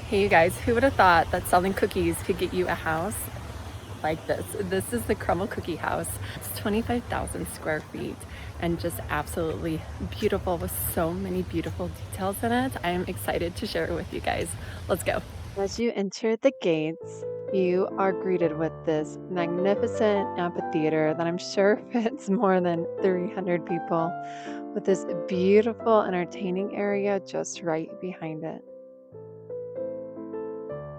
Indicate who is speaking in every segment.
Speaker 1: Hey you guys, who would have thought that selling cookies could get you a house like this? This is the Crumbl Cookie House. It's 25,000 square feet and just absolutely beautiful with so many beautiful details in it. I am excited to share it with you guys. Let's go. As you enter the gates, you are greeted with this magnificent amphitheater that I'm sure fits more than 300 people, with this beautiful entertaining area just right behind it.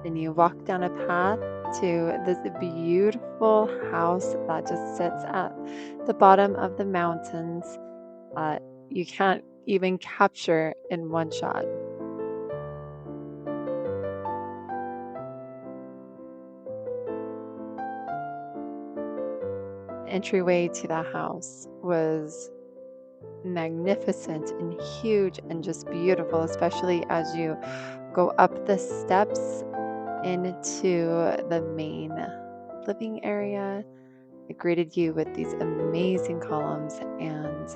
Speaker 1: And you walk down a path to this beautiful house that just sits at the bottom of the mountains that you can't even capture in one shot. The entryway to the house was magnificent and huge and just beautiful, especially as you go up the steps into the main living area. It greeted you with these amazing columns and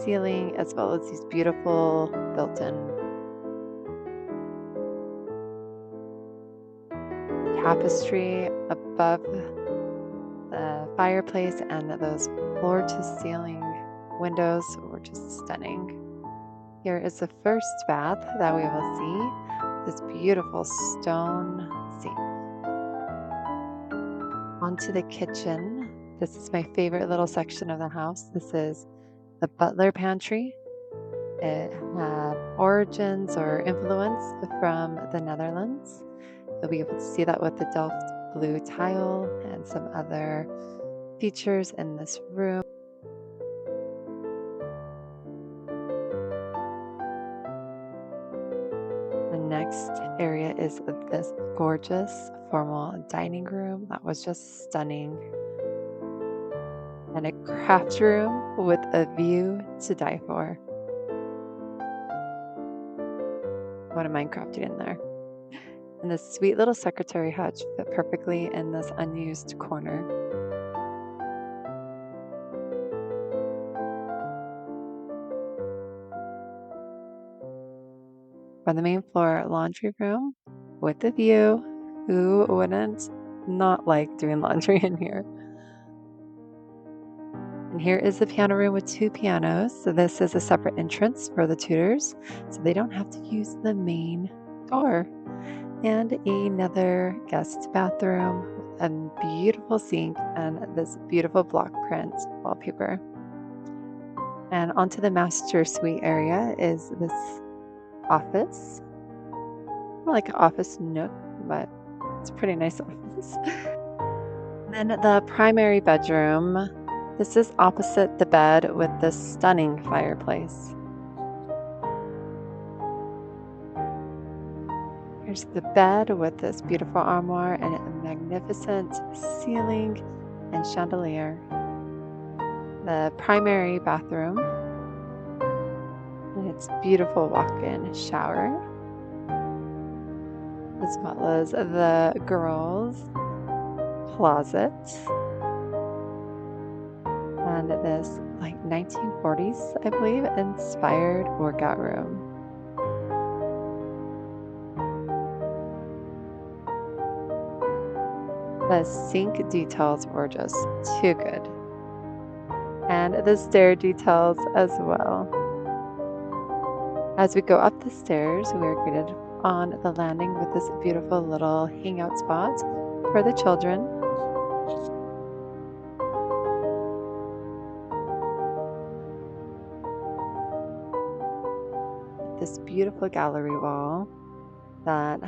Speaker 1: ceiling, as well as these beautiful built-in tapestry above the fireplace, and those floor-to-ceiling windows were just stunning. Here is the first bath that we will see, this beautiful stone sink. Onto the kitchen. This is my favorite little section of the house. This is the butler pantry. It had origins or influence from the Netherlands. You'll be able to see that with the Delft blue tile and some other features in this room. The next area is this gorgeous formal dining room that was just stunning, and a craft room with a view to die for. Wouldn't mind crafting in there. And this sweet little secretary hutch fit perfectly in this unused corner. On the main floor, laundry room with a view. Who wouldn't not like doing laundry in here? And here is the piano room with two pianos. So this is a separate entrance for the tutors, so they don't have to use the main door. And another guest bathroom with a beautiful sink and this beautiful block print wallpaper. And onto the master suite area is this office. More like an office nook, but it's a pretty nice office. Then the primary bedroom. This is opposite the bed with this stunning fireplace. Here's the bed with this beautiful armoire and a magnificent ceiling and chandelier. The primary bathroom and its beautiful walk-in shower, as well as the girls' closet and this like 1940s, I believe, inspired workout room. The sink details were just too good, and the stair details as well. As we go up the stairs, we are greeted on the landing with this beautiful little hangout spot for the children. This beautiful gallery wall that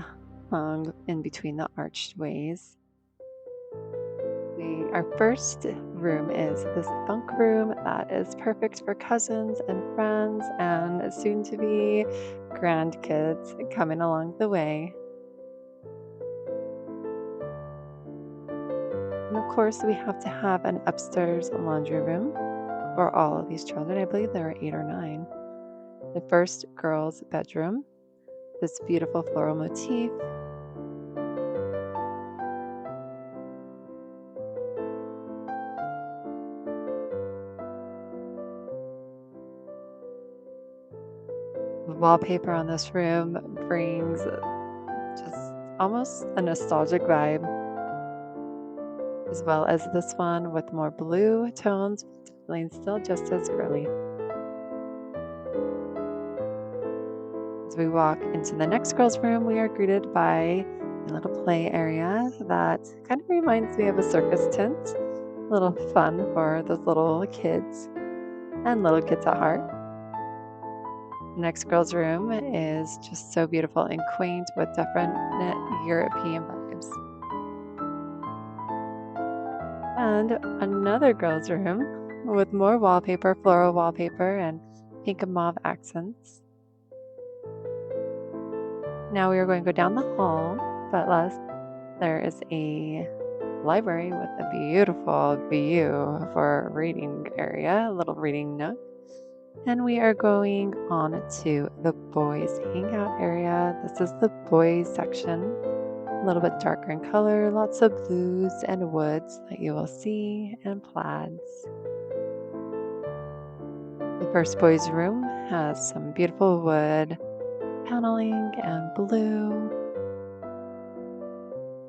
Speaker 1: hung in between the archways. Our first room is this bunk room that is perfect for cousins and friends and soon to be grandkids coming along the way. And of course, we have to have an upstairs laundry room for all of these children. I believe there are 8 or 9. The first girl's bedroom, this beautiful floral motif. The wallpaper on this room brings almost a nostalgic vibe, as well as this one with more blue tones, feeling still just as girly. As we walk into the next girl's room, we are greeted by a little play area that kind of reminds me of a circus tent. A little fun for those little kids and little kids at heart. The next girl's room is just so beautiful and quaint with definite European vibes. And another girl's room with more wallpaper, floral wallpaper, and pink and mauve accents. Now we are going to go down the hall, but last there is a library with a beautiful view for a reading area, a little reading nook. And we are going on to the boys' hangout area. This is the boys' section, a little bit darker in color, lots of blues and woods that you will see, and plaids. The first boys' room has some beautiful wood paneling and blue,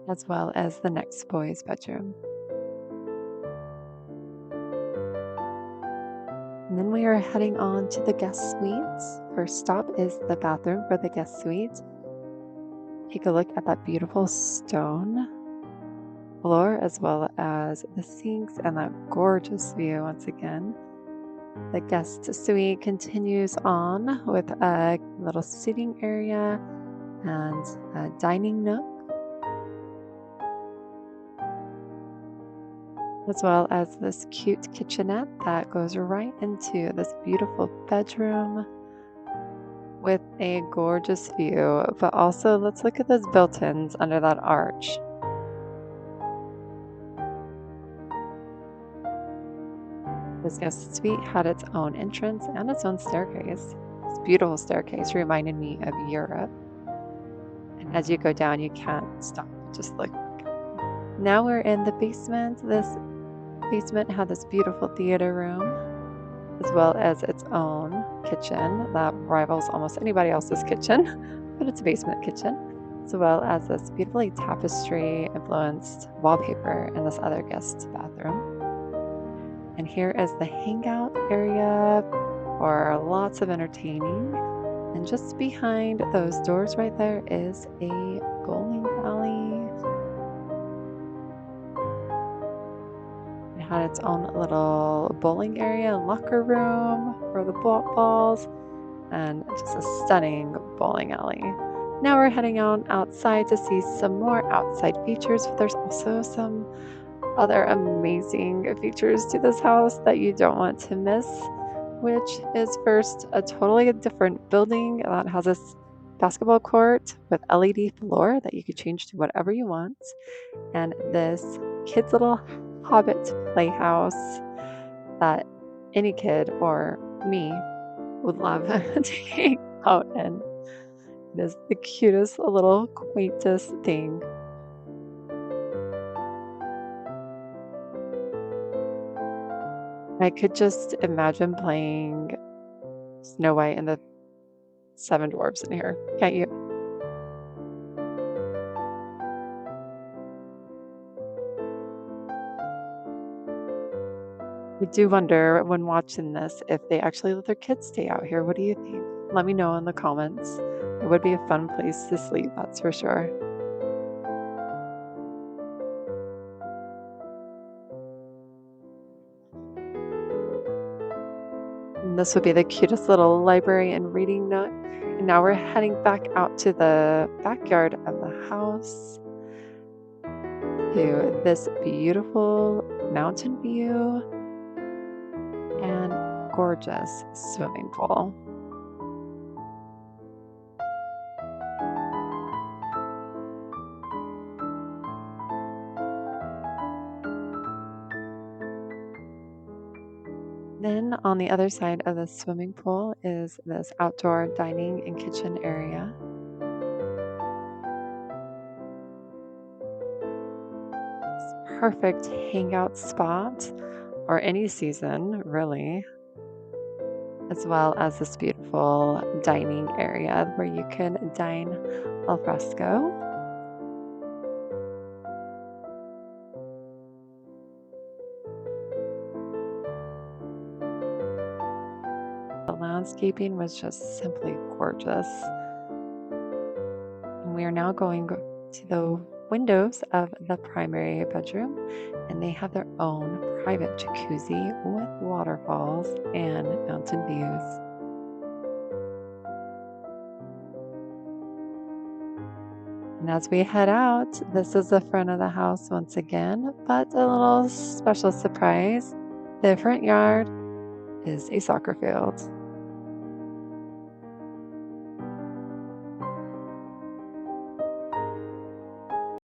Speaker 1: as well as the next boys' bedroom. And then we are heading on to the guest suites. First stop is the bathroom for the guest suite. Take a look at that beautiful stone floor, as well as the sinks and that gorgeous view once again. The guest suite continues on with a little sitting area and a dining nook, as well as this cute kitchenette that goes right into this beautiful bedroom with a gorgeous view. But also, let's look at those built-ins under that arch. This guest suite had its own entrance and its own staircase. This beautiful staircase reminded me of Europe. And as you go down, you can't stop, just look. Now we're in the basement. This basement had this beautiful theater room, as well as its own kitchen that rivals almost anybody else's kitchen, but it's a basement kitchen, as well as this beautifully tapestry influenced wallpaper in this other guest bathroom. And here is the hangout area for lots of entertaining. And just behind those doors right there is a bowling alley. It had its own little bowling area and locker room for the balls, and just a stunning bowling alley. Now we're heading on outside to see some more outside features, but there's also some other amazing features to this house that you don't want to miss, which is first a totally different building that has this basketball court with LED floor that you could change to whatever you want, and this kid's little hobbit playhouse that any kid or me would love to hang out in. It is the cutest little quaintest thing. I could just imagine playing Snow White and the Seven Dwarfs in here, can't you? I do wonder when watching this if they actually let their kids stay out here. What do you think? Let me know in the comments. It would be a fun place to sleep, that's for sure. And this would be the cutest little library and reading nook. And now we're heading back out to the backyard of the house to this beautiful mountain view and gorgeous swimming pool. Then on the other side of the swimming pool is this outdoor dining and kitchen area. It's a perfect hangout spot or any season, really, as well as this beautiful dining area where you can dine al fresco. landscaping was just simply gorgeous. And we are now going to the windows of the primary bedroom, and they have their own private jacuzzi with waterfalls and mountain views. And as we head out, this is the front of the house once again, but a little special surprise. The front yard is a soccer field.